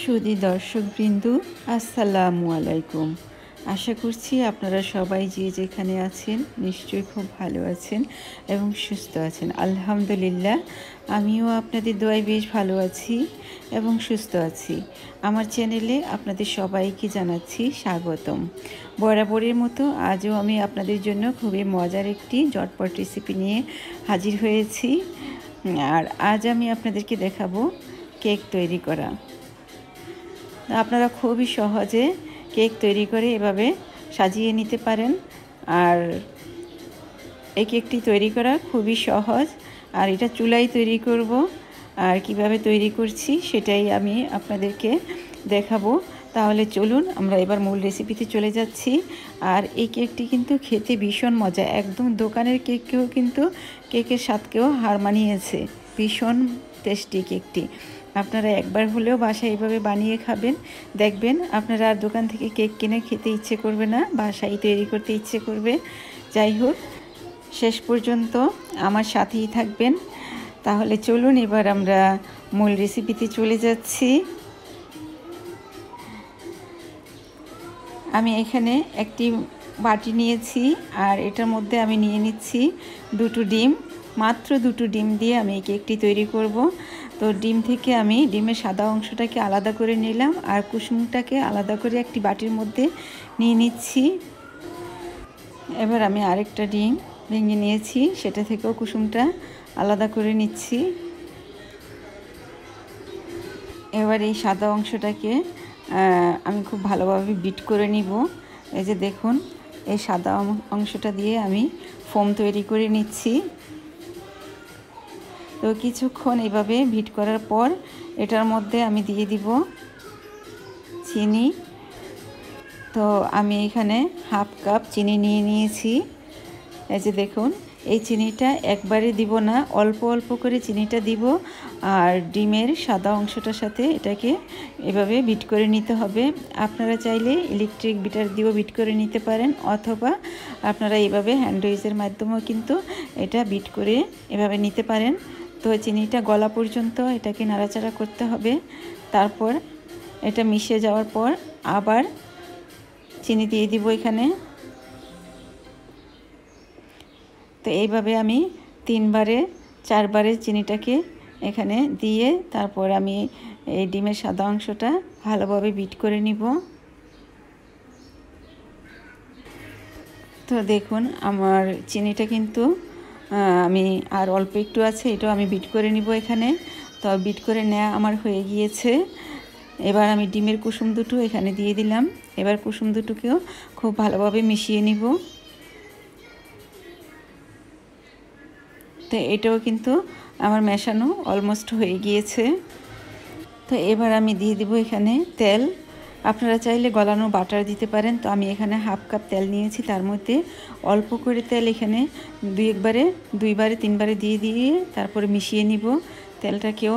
সুধী দর্শকবৃন্দ, আসসালামু আলাইকুম। আশা করছি আপনারা সবাই যে যেখানে আছেন নিশ্চয়ই খুব ভালো আছেন এবং সুস্থ আছেন। আলহামদুলিল্লাহ, আমিও আপনাদের দোয়ায় বেশ ভালো আছি এবং সুস্থ আছি। আমার চ্যানেলে আপনাদের সবাইকে জানাচ্ছি স্বাগতম। বরাবরের মতো আজও আমি আপনাদের জন্য খুবই মজার একটি ঝটপট রেসিপি নিয়ে হাজির হয়েছি। আর আজ আমি আপনাদেরকে দেখাবো কেক তৈরি করা। আপনারা খুবই সহজে কেক তৈরি করে এভাবে সাজিয়ে নিতে পারেন। আর এই কেকটি তৈরি করা খুবই সহজ। আর এটা চুলায় তৈরি করব। আর কিভাবে তৈরি করছি সেটাই আমি আপনাদেরকে দেখাবো। তাহলে চলুন আমরা এবার মূল রেসিপিতে চলে যাচ্ছি। আর এই কেকটি কিন্তু খেতে ভীষণ মজা, একদম দোকানের কেককেও কিন্তু কেকের স্বাদকেও হার মানিয়েছে। ভীষণ টেস্টি কেকটি। আপনারা একবার হলেও বাসায় এইভাবে বানিয়ে খাবেন, দেখবেন আপনারা আর দোকান থেকে কেক কিনে খেতে ইচ্ছে করবে না, বাসায় তৈরি করতে ইচ্ছে করবে। যাই হোক, শেষ পর্যন্ত আমার সাথেই থাকবেন। তাহলে চলুন এবার আমরা মূল রেসিপিতে চলে যাচ্ছি। আমি এখানে একটি বাটি নিয়েছি আর এটার মধ্যে আমি নিয়ে নিচ্ছি দুটো ডিম। মাত্র দুটো ডিম দিয়ে আমি এই কেকটি তৈরি করব। তো ডিম থেকে আমি ডিমের সাদা অংশটাকে আলাদা করে নিলাম আর কুসুমটাকে আলাদা করে একটি বাটির মধ্যে নিয়ে নিচ্ছি। এবার আমি আরেকটা ডিম ভেঙে নিয়েছি, সেটা থেকেও কুসুমটা আলাদা করে নিচ্ছি। এবার এই সাদা অংশটাকে আমি খুব ভালোভাবে বিট করে নিব। এই যে দেখুন, এই সাদা অংশটা দিয়ে আমি ফোম তৈরি করে নিচ্ছি। তো কিছুক্ষণ এভাবে বিট করার পর এটার মধ্যে আমি দিয়ে দিব চিনি। তো আমি এখানে হাফ কাপ চিনি নিয়ে নিয়েছি। এই যে দেখুন, এই চিনিটা একবারে দিব না, অল্প অল্প করে চিনিটা দিব। আর ডিমের সাদা অংশটার সাথে এটাকে এভাবে বিট করে নিতে হবে। আপনারা চাইলে ইলেকট্রিক বিটার দিয়েও বিট করে নিতে পারেন, অথবা আপনারা এইভাবে হ্যান্ড উইচের মাধ্যমেও কিন্তু এটা বিট করে এভাবে নিতে পারেন। তো চিনিটা গলা পর্যন্ত এটাকে নাড়াচাড়া করতে হবে। তারপর এটা মিশে যাওয়ার পর আবার চিনি দিয়ে দিব এখানে। তো এইভাবে আমি 3বারে 4বারে চিনিটাকে এখানে দিয়ে তারপর আমি এই ডিমের সাদা অংশটা ভালোভাবে বিট করে নিব। তো দেখুন, আমার চিনিটা কিন্তু আমি আর অল্প একটু আছে, এটাও আমি বিট করে নিব এখানে। তো বিট করে নেওয়া আমার হয়ে গিয়েছে। এবার আমি ডিমের কুসুম দুটো এখানে দিয়ে দিলাম। এবার কুসুম দুটোকেও খুব ভালোভাবে মিশিয়ে নিব। তো এটাও কিন্তু আমার মেশানো অলমোস্ট হয়ে গিয়েছে। তো এবার আমি দিয়ে দিব এখানে তেল। আপনারা চাইলে গলানো বাটার দিতে পারেন। তো আমি এখানে হাফ কাপ তেল নিয়েছি, তার মধ্যে অল্প করে তেল এখানে দুইবারে 3বারে দিয়ে দিয়ে তারপরে মিশিয়ে নিব তেলটাকেও।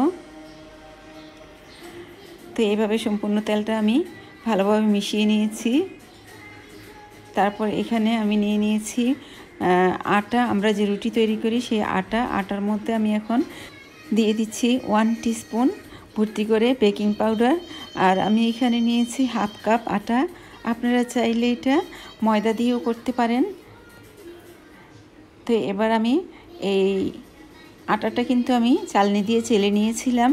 তো এইভাবে সম্পূর্ণ তেলটা আমি ভালোভাবে মিশিয়ে নিয়েছি। তারপর এখানে আমি নিয়ে নিয়েছি আটা। আমরা যে রুটি তৈরি করি সেই আটার মধ্যে আমি এখন দিয়ে দিচ্ছি 1 টিস্পুন ভর্তি করে বেকিং পাউডার। আর আমি এখানে নিয়েছি হাফ কাপ আটা। আপনারা চাইলে এটা ময়দা দিয়েও করতে পারেন। তো এবার আমি এই আটাটা কিন্তু আমি চালনি দিয়ে চেলে নিয়েছিলাম।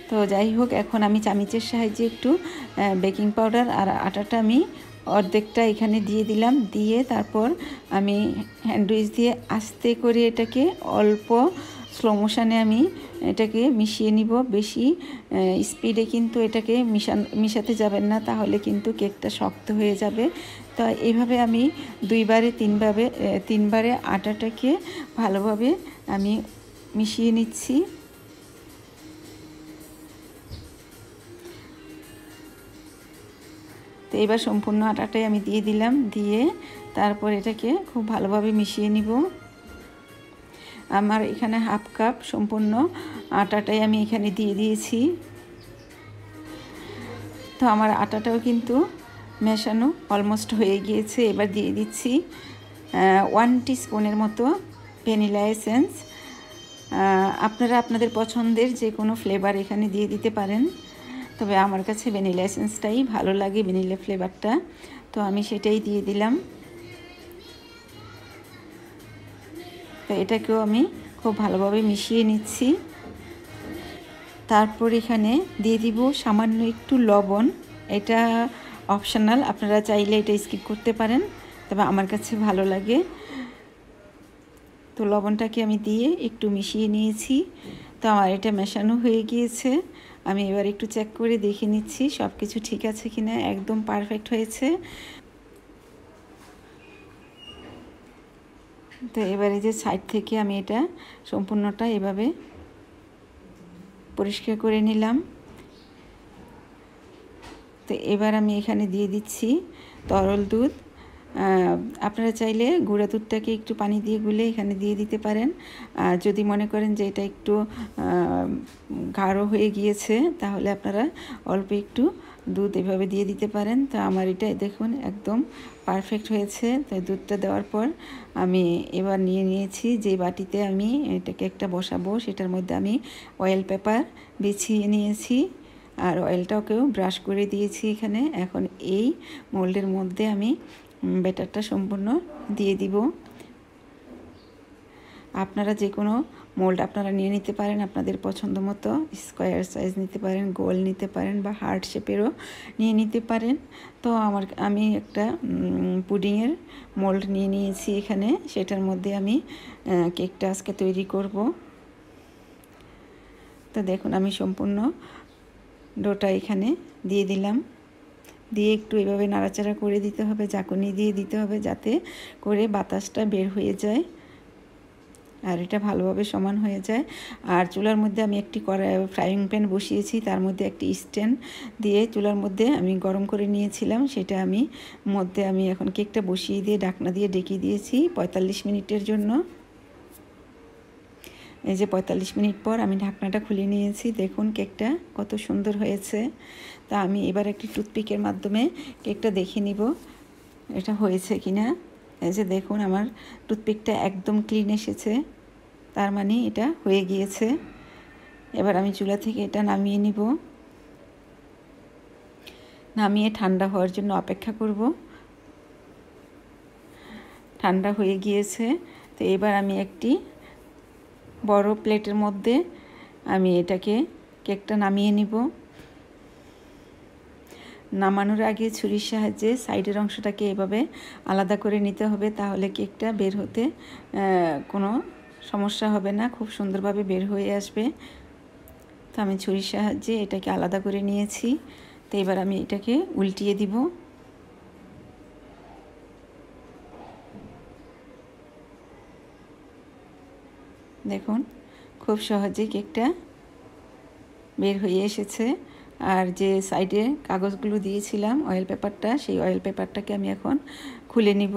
তো যাই হোক, এখন আমি চামচের সাহায্যে একটু বেকিং পাউডার আর আটাটা আমি অর্ধেকটা এখানে দিয়ে দিলাম। দিয়ে তারপর আমি হ্যান্ড উইচ দিয়ে আস্তে করে এটাকে অল্প স্লো মোশনে আমি এটাকে মিশিয়ে নিব। বেশি স্পিডে কিন্তু এটাকে মিশাতে যাবেন না, তাহলে কিন্তু কেকটা শক্ত হয়ে যাবে। তো এইভাবে আমি তিনবারে আটাটাকে ভালোভাবে আমি মিশিয়ে নিচ্ছি। তো এবার সম্পূর্ণ আটাটাই আমি দিয়ে দিলাম। দিয়ে তারপর এটাকে খুব ভালোভাবে মিশিয়ে নিব। আমার এখানে হাফ কাপ সম্পূর্ণ আটাটাই আমি এখানে দিয়ে দিয়েছি। তো আমার আটাটাও কিন্তু মেশানো অলমোস্ট হয়ে গিয়েছে। এবার দিয়ে দিচ্ছি 1 টিস্পুনের মতো ভ্যানিলা এসেন্স। আপনারা আপনাদের পছন্দের যে কোনো ফ্লেভার এখানে দিয়ে দিতে পারেন। তবে আমার কাছে ভ্যানিলা এসেন্সটাই ভালো লাগে, ভ্যানিলা ফ্লেভারটা, তো আমি সেটাই দিয়ে দিলাম। তো এটাকেও আমি খুব ভালোভাবে মিশিয়ে নিচ্ছি। তারপর এখানে দিয়ে দিব সামান্য একটু লবণ। এটা অপশনাল, আপনারা চাইলে এটা স্কিপ করতে পারেন, তবে আমার কাছে ভালো লাগে। তো লবণটাকে আমি দিয়ে একটু মিশিয়ে নিয়েছি। তো আমার এটা মেশানো হয়ে গিয়েছে। আমি এবার একটু চেক করে দেখে নিচ্ছি সব কিছু ঠিক আছে কিনা। একদম পারফেক্ট হয়েছে। তো এবারে যে সাইড থেকে আমি এটা সম্পূর্ণটা এভাবে পরিষ্কার করে নিলাম। তো এবার আমি এখানে দিয়ে দিচ্ছি তরল দুধ। আপনারা চাইলে গুঁড়া দুধটাকে একটু পানি দিয়ে গুলে এখানে দিয়ে দিতে পারেন। যদি মনে করেন যে এটা একটু গাঢ় হয়ে গিয়েছে, তাহলে আপনারা অল্প একটু দুধ এভাবে দিয়ে দিতে পারেন। তো আমার এটা দেখুন একদম পারফেক্ট হয়েছে। তো দুধটা দেওয়ার পর আমি এবার নিয়ে নিয়েছি যে বাটিতে আমি এটাকে একটা বসাবো, সেটার মধ্যে আমি অয়েল পেপার বিছিয়ে নিয়েছি আর অয়েলটাকেও ব্রাশ করে দিয়েছি এখানে। এখন এই মোল্ডের মধ্যে আমি ব্যাটারটা সম্পূর্ণ দিয়ে দিব। আপনারা যে কোনো মোল্ড আপনারা নিয়ে নিতে পারেন আপনাদের পছন্দ মতো। স্কোয়ার সাইজ নিতে পারেন, গোল নিতে পারেন, বা হার্ট শেপেরও নিয়ে নিতে পারেন। তো আমি একটা পুডিংয়ের মোল্ড নিয়ে নিয়েছি এখানে। সেটার মধ্যে আমি কেকটা আজকে তৈরি করব। তো দেখুন আমি সম্পূর্ণ ডোটা এখানে দিয়ে দিলাম। দিয়ে একটু এভাবে নাড়াচাড়া করে দিতে হবে, ঝাঁকুনি দিয়ে দিতে হবে যাতে করে বাতাসটা বের হয়ে যায় আর এটা ভালোভাবে সমান হয়ে যায়। আর চুলার মধ্যে আমি একটি ফ্রাইং প্যান বসিয়েছি, তার মধ্যে একটি স্ট্যান্ড দিয়ে চুলার মধ্যে আমি গরম করে নিয়েছিলাম। সেটা আমি এখন কেকটা বসিয়ে দিয়ে ঢাকনা দিয়ে ঢেকে দিয়েছি 45 মিনিটের জন্য। এই যে 45 মিনিট পর আমি ঢাকনাটা খুলে নিয়েছি। দেখুন কেকটা কত সুন্দর হয়েছে। তা আমি এবার একটি টুথপিকের মাধ্যমে কেকটা দেখে নিব এটা হয়েছে কিনা। এই যে দেখুন আমার টুথপিকটা একদম ক্লিন এসেছে, তার মানে এটা হয়ে গিয়েছে। এবার আমি চুলা থেকে এটা নামিয়ে নিব। নামিয়ে ঠান্ডা হওয়ার জন্য অপেক্ষা করব। ঠান্ডা হয়ে গিয়েছে। তো এবার আমি একটি বড় প্লেটের মধ্যে আমি কেকটা নামিয়ে নিব। নামানোর আগে ছুরির সাহায্যে সাইডের অংশটাকে এভাবে আলাদা করে নিতে হবে, তাহলে কেকটা বের হতে কোনো সমস্যা হবে না, খুব সুন্দরভাবে বের হয়ে আসবে। তো আমি ছুরির সাহায্যে এটাকে আলাদা করে নিয়েছি। তো এবার আমি এটাকে উল্টিয়ে দিব। দেখুন খুব সহজেই কেকটা বের হয়ে এসেছে। আর যে সাইডে কাগজগুলো দিয়েছিলাম অয়েল পেপারটা, সেই অয়েল পেপারটাকে আমি এখন খুলে নিব।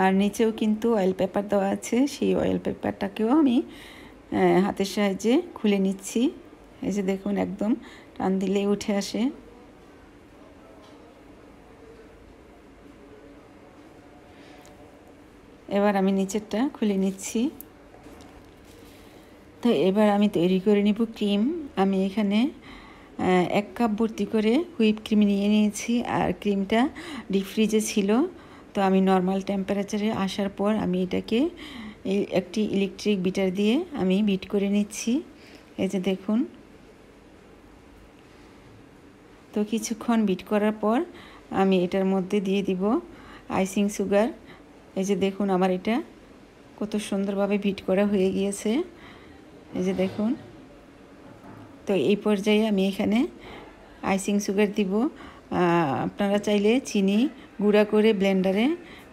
আর নিচেও কিন্তু অয়েল পেপার দেওয়া আছে, সেই অয়েল পেপারটাকেও আমি হাতের সাহায্যে খুলে নিচ্ছি। এই যে দেখুন একদম টান দিলেই উঠে আসে। এবার আমি নিচেরটা খুলে নিচ্ছি। তো এবার আমি তৈরি করে নিব ক্রিম। আমি এখানে 1 কাপ ভর্তি করে হুইপ ক্রিম নিয়ে নিয়েছি। আর ক্রিমটা ডিপ ফ্রিজে ছিল। তো আমি নর্মাল টেম্পারেচারে আসার পর আমি এটাকে একটি ইলেকট্রিক বিটার দিয়ে আমি বিট করে নিচ্ছি। এই যে দেখুন। তো কিছুক্ষণ বিট করার পর আমি এটার মধ্যে দিয়ে দিব আইসিং সুগার। এই যে দেখুন আমার এটা কত সুন্দরভাবে বিট করা হয়ে গিয়েছে। এই যে দেখুন। তো এই পর্যায়ে আমি এখানে আইসিং সুগার দিব। আপনারা চাইলে চিনি গুঁড়া করে ব্লেন্ডারে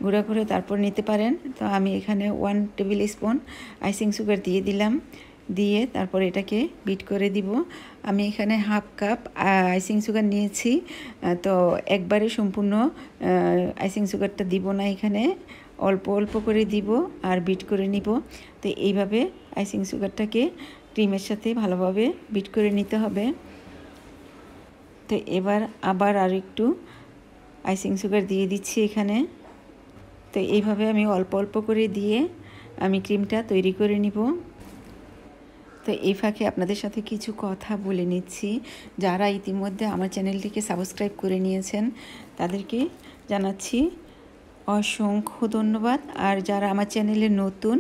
গুঁড়া করে তারপর নিতে পারেন। তো আমি এখানে 1 টেবিল স্পুন আইসিং সুগার দিয়ে দিলাম। দিয়ে তারপর এটাকে বিট করে দিব। আমি এখানে হাফ কাপ আইসিং সুগার নিয়েছি। তো একবারে সম্পূর্ণ আইসিং সুগারটা দিব না, এখানে অল্প অল্প করে দিব আর বিট করে নিব। তো এইভাবে আইসিং সুগারটাকে ক্রিমের সাথে ভালোভাবে বিট করে নিতে হবে। তো এবার আবার আর একটু আইসিং সুগার দিয়ে দিচ্ছি এখানে। তো এইভাবে আমি অল্প অল্প করে দিয়ে আমি ক্রিমটা তৈরি করে নিব। তো এই ফাঁকে আপনাদের সাথে কিছু কথা বলে নিচ্ছি। যারা ইতিমধ্যে আমার চ্যানেলটিকে সাবস্ক্রাইব করে নিয়েছেন তাদেরকে জানাচ্ছি অসংখ্য ধন্যবাদ। আর যারা আমার চ্যানেলে নতুন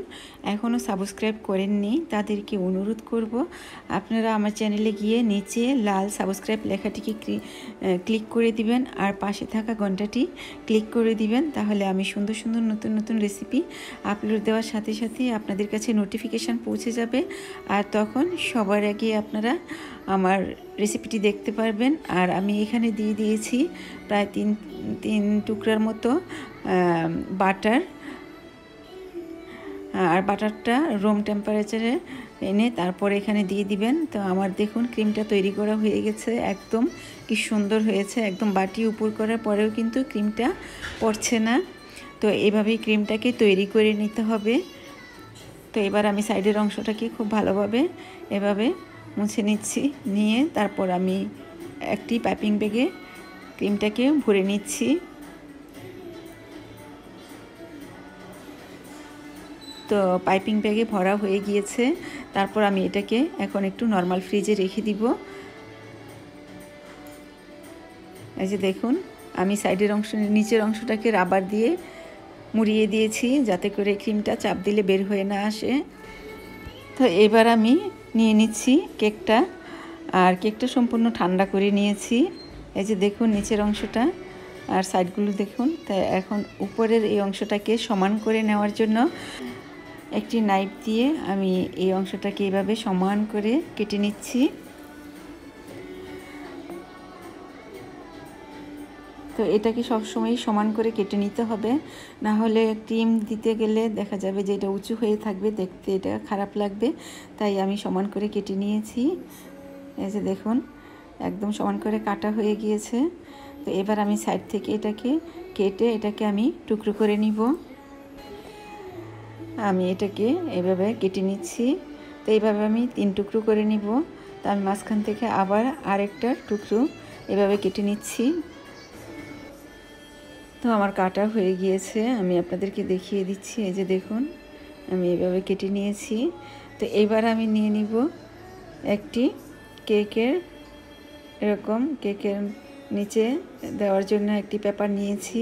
এখনও সাবস্ক্রাইব করেননি তাদেরকে অনুরোধ করব আপনারা আমার চ্যানেলে গিয়ে নিচে লাল সাবস্ক্রাইব লেখাটিকে ক্লিক করে দিবেন আর পাশে থাকা ঘন্টাটি ক্লিক করে দিবেন। তাহলে আমি সুন্দর সুন্দর নতুন নতুন রেসিপি আপলোড দেওয়ার সাথে সাথে আপনাদের কাছে নোটিফিকেশান পৌঁছে যাবে আর তখন সবার আগে আপনারা আমার রেসিপিটি দেখতে পারবেন। আর আমি এখানে দিয়ে দিয়েছি প্রায় তিন টুকরার মতো বাটার। আর বাটারটা রুম টেম্পারেচারে এনে তারপর এখানে দিয়ে দিবেন। তো আমার দেখুন ক্রিমটা তৈরি করা হয়ে গেছে, একদম কি সুন্দর হয়েছে। একদম বাটি উপর করার পরেও কিন্তু ক্রিমটা পড়ছে না। তো এভাবেই ক্রিমটাকে তৈরি করে নিতে হবে। তো এবার আমি সাইডের অংশটাকে খুব ভালোভাবে এভাবে মুছে নিচ্ছি, নিয়ে তারপর আমি একটি পাইপিং ব্যাগে ক্রিমটাকে ভরে নিচ্ছি। তো পাইপিং ব্যাগে ভরা হয়ে গিয়েছে। তারপর আমি এটাকে এখন একটু নর্মাল ফ্রিজে রেখে দিব। এই যে দেখুন আমি সাইডের অংশ নিচের অংশটাকে রাবার দিয়ে মুড়িয়ে দিয়েছি যাতে করে ক্রিমটা চাপ দিলে বের হয়ে না আসে। তো এবার আমি নিয়ে নিচ্ছি কেকটা। আর কেকটা সম্পূর্ণ ঠান্ডা করে নিয়েছি। এই যে দেখুন নিচের অংশটা আর সাইডগুলো দেখুন। তাই এখন উপরের এই অংশটাকে সমান করে নেওয়ার জন্য একটি নাইফ দিয়ে আমি এই অংশটাকে এইভাবে সমান করে কেটে নিচ্ছি। তো এটাকে সবসময় সমান করে কেটে নিতে হবে, না হলে ক্রিম দিতে গেলে দেখা যাবে যে এটা উঁচু হয়ে থাকবে, দেখতে এটা খারাপ লাগবে। তাই আমি সমান করে কেটে নিয়েছি। এই যে দেখুন একদম সমান করে কাটা হয়ে গিয়েছে। তো এবার আমি সাইড থেকে এটাকে কেটে এটাকে আমি টুকরো করে নিব। আমি এটাকে এভাবে কেটে নিচ্ছি। তো এইভাবে আমি 3 টুকরো করে নিব। তো আমি মাঝখান থেকে আবার আরেকটা টুকরো এভাবে কেটে নিচ্ছি। তো আমার কাটা হয়ে গিয়েছে, আমি আপনাদেরকে দেখিয়ে দিচ্ছি। এই যে দেখুন আমি এভাবে কেটে নিয়েছি। তো এবার আমি নিয়ে নিব একটি কেকের, এরকম কেকের নিচে দেওয়ার জন্য একটি পেপার নিয়েছি।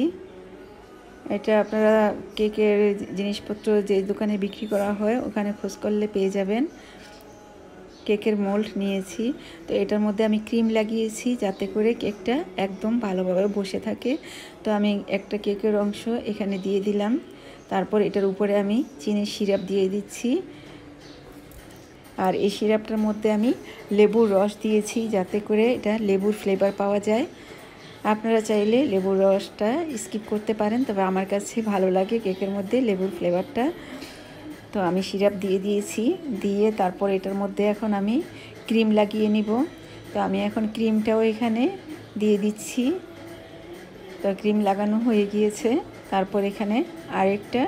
এটা আপনারা কেকের জিনিসপত্র যে দোকানে বিক্রি করা হয় ওখানে খোঁজ করলে পেয়ে যাবেন। কেকের মোল্ড নিয়েছি। তো এটার মধ্যে আমি ক্রিম লাগিয়েছি যাতে করে কেকটা একদম ভালোভাবে বসে থাকে। তো আমি একটা কেকের অংশ এখানে দিয়ে দিলাম। তারপর এটার উপরে আমি চিনির সিরাপ দিয়ে দিচ্ছি। আর এই সিরাপটার মধ্যে আমি লেবুর রস দিয়েছি যাতে করে এটা লেবুর ফ্লেভার পাওয়া যায়। আপনারা চাইলে লেবুর রসটা স্কিপ করতে পারেন, তবে আমার কাছে ভালো লাগে কেকের মধ্যে লেবুর ফ্লেভারটা। তো আমি সিরাপ দিয়ে দিয়েছি, দিয়ে তারপর এটার মধ্যে এখন আমি ক্রিম লাগিয়ে নিব। তো আমি এখন ক্রিমটাও এখানে দিয়ে দিচ্ছি। তো ক্রিম লাগানো হয়ে গিয়েছে। তারপর এখানে আরেকটা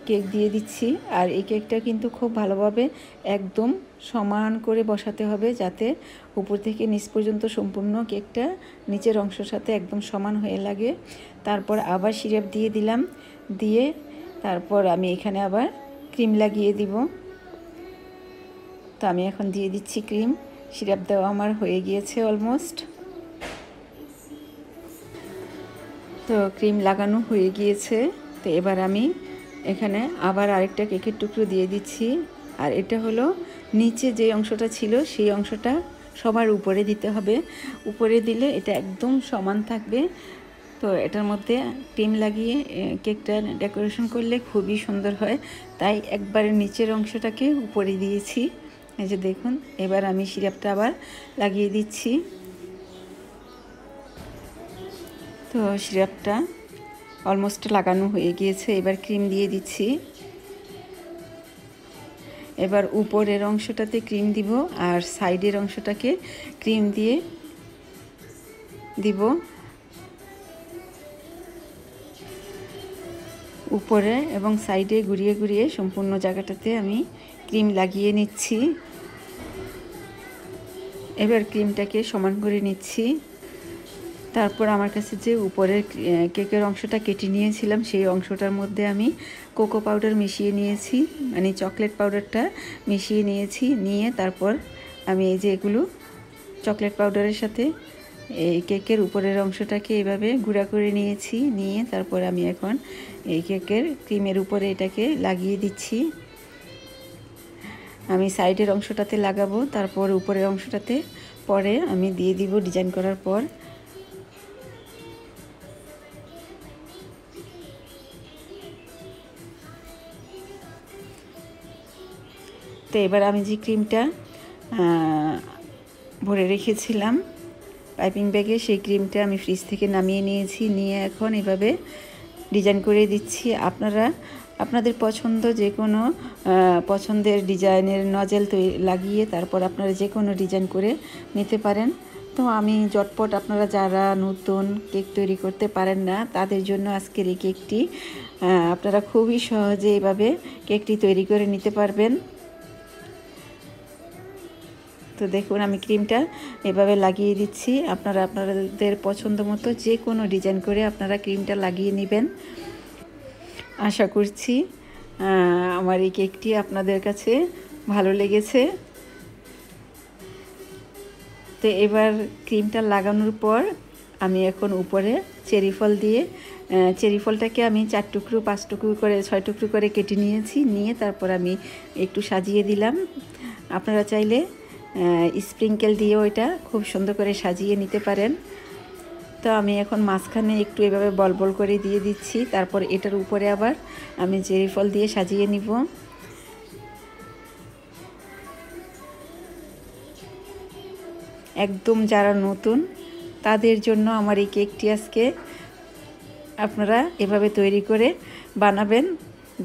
কেক দিয়ে দিচ্ছি। আর এই কেকটা কিন্তু খুব ভালোভাবে একদম সমান করে বসাতে হবে যাতে উপর থেকে নিচ পর্যন্ত সম্পূর্ণ কেকটা নিচের অংশের সাথে একদম সমান হয়ে লাগে। তারপর আবার সিরাপ দিয়ে দিলাম, দিয়ে তারপর আমি এখানে আবার ক্রিম লাগিয়ে দিব। তো আমি এখন দিয়ে দিচ্ছি ক্রিম। সিরাপ দেওয়া আমার হয়ে গিয়েছে অলমোস্ট। তো ক্রিম লাগানো হয়ে গিয়েছে। তো এবার আমি এখানে আবার আরেকটা কেকের টুকরো দিয়ে দিচ্ছি। আর এটা হলো নিচে যে অংশটা ছিল সেই অংশটা সবার উপরে দিতে হবে। উপরে দিলে এটা একদম সমান থাকবে। তো এটার মধ্যে ক্রিম লাগিয়ে কেকটা ডেকোরেশন করলে খুবই সুন্দর হয়, তাই একবারে নিচের অংশটাকে উপরে দিয়েছি। এই যে দেখুন এবার আমি সিরাপটা আবার লাগিয়ে দিচ্ছি। তো সিরাপটা অলমোস্ট লাগানো হয়ে গিয়েছে। এবার ক্রিম দিয়ে দিচ্ছি। এবার উপরের অংশটাতে ক্রিম দিব আর সাইডের অংশটাকে ক্রিম দিয়ে দিব। উপরে এবং সাইডে ঘুরিয়ে ঘুরিয়ে সম্পূর্ণ জায়গাটাতে আমি ক্রিম লাগিয়ে নিচ্ছি। এবার ক্রিমটাকে সমান করে নিচ্ছি। তারপর আমার কাছে যে উপরের কেকের অংশটা কেটে নিয়েছিলাম সেই অংশটার মধ্যে আমি কোকো পাউডার মিশিয়ে নিয়েছি, মানে চকলেট পাউডারটা মিশিয়ে নিয়েছি। নিয়ে তারপর আমি এই যে এগুলো চকলেট পাউডারের সাথে এই কেকের উপরের অংশটাকে এভাবে গুঁড়া করে নিয়েছি। নিয়ে তারপর আমি এখন এই কেকের ক্রিমের উপরে এটাকে লাগিয়ে দিচ্ছি। আমি সাইডের অংশটাতে লাগাবো, তারপর উপরের অংশটাতে পরে আমি দিয়ে দিব ডিজাইন করার পর। তো এবার আমি যে ক্রিমটা ভরে রেখেছিলাম পাইপিং ব্যাগে, সেই ক্রিমটা আমি ফ্রিজ থেকে নামিয়ে নিয়েছি। নিয়ে এখন এভাবে ডিজাইন করে দিচ্ছি। আপনারা আপনাদের পছন্দ যে কোনো পছন্দের ডিজাইনের নজেল লাগিয়ে তারপর আপনারা যে কোনো ডিজাইন করে নিতে পারেন। তো আমি ঝটপট, আপনারা যারা নতুন কেক তৈরি করতে পারেন না তাদের জন্য আজকের এই কেকটি আপনারা খুবই সহজে এভাবে কেকটি তৈরি করে নিতে পারবেন। তো দেখুন আমি ক্রিমটা এভাবে লাগিয়ে দিচ্ছি। আপনারা আপনাদের পছন্দ মতো যে কোনো ডিজাইন করে আপনারা ক্রিমটা লাগিয়ে নেবেন। আশা করছি আমার এই কেকটি আপনাদের কাছে ভালো লেগেছে। তো এবার ক্রিমটা লাগানোর পর আমি এখন উপরে চেরি ফল দিয়ে, চেরি ফলটাকে আমি 4 টুকরো 5 টুকরো করে 6 টুকরো করে কেটে নিয়েছি। নিয়ে তারপর আমি একটু সাজিয়ে দিলাম। আপনারা চাইলে স্প্রিঙ্কেল দিয়েও এটা খুব সুন্দর করে সাজিয়ে নিতে পারেন। তো আমি এখন মাঝখানে একটু এভাবে বল বল করে দিয়ে দিচ্ছি। তারপর এটার উপরে আবার আমি চেরি ফল দিয়ে সাজিয়ে নিব। একদম যারা নতুন তাদের জন্য আমার এই কেকটি আজকে আপনারা এভাবে তৈরি করে বানাবেন,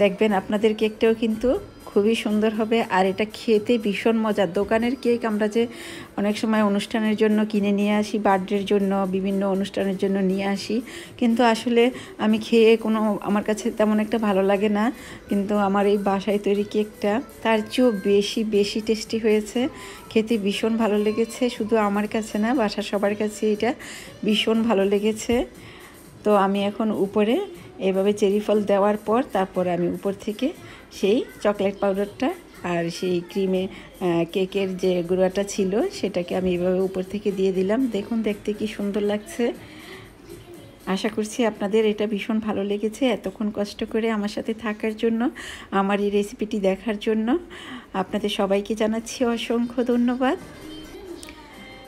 দেখবেন আপনাদের কেকটাও কিন্তু খুবই সুন্দর হবে। আর এটা খেতে ভীষণ মজার। দোকানের কেক আমরা যে অনেক সময় অনুষ্ঠানের জন্য কিনে নিয়ে আসি, বার্থডের জন্য, বিভিন্ন অনুষ্ঠানের জন্য নিয়ে আসি, কিন্তু আসলে আমি খেয়ে আমার কাছে তেমন একটা ভালো লাগে না। কিন্তু আমার এই বাসায় তৈরি কেকটা তার চেয়েও বেশি টেস্টি হয়েছে, খেতে ভীষণ ভালো লেগেছে। শুধু আমার কাছে না, বাসার সবার কাছে এটা ভীষণ ভালো লেগেছে। তো আমি এখন উপরে এভাবে চেরি ফল দেওয়ার পর তারপর আমি উপর থেকে সেই চকলেট পাউডারটা আর সেই ক্রিমে কেকের যে গুঁড়াটা ছিল সেটাকে আমি এভাবে উপর থেকে দিয়ে দিলাম। দেখুন দেখতে কি সুন্দর লাগছে। আশা করছি আপনাদের এটা ভীষণ ভালো লেগেছে। এতক্ষণ কষ্ট করে আমার সাথে থাকার জন্য, আমার এই রেসিপিটি দেখার জন্য আপনাদের সবাইকে জানাচ্ছি অসংখ্য ধন্যবাদ।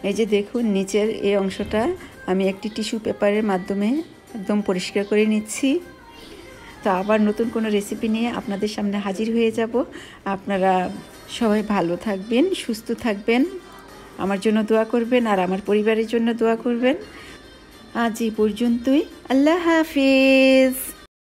এই যে দেখুন নিচের এই অংশটা আমি একটি টিস্যু পেপারের মাধ্যমে একদম পরিষ্কার করে নিচ্ছি। তো আবার নতুন কোনো রেসিপি নিয়ে আপনাদের সামনে হাজির হয়ে যাব। আপনারা সবাই ভালো থাকবেন, সুস্থ থাকবেন, আমার জন্য দোয়া করবেন আর আমার পরিবারের জন্য দোয়া করবেন। আজ এই পর্যন্তই। আল্লাহ হাফিজ।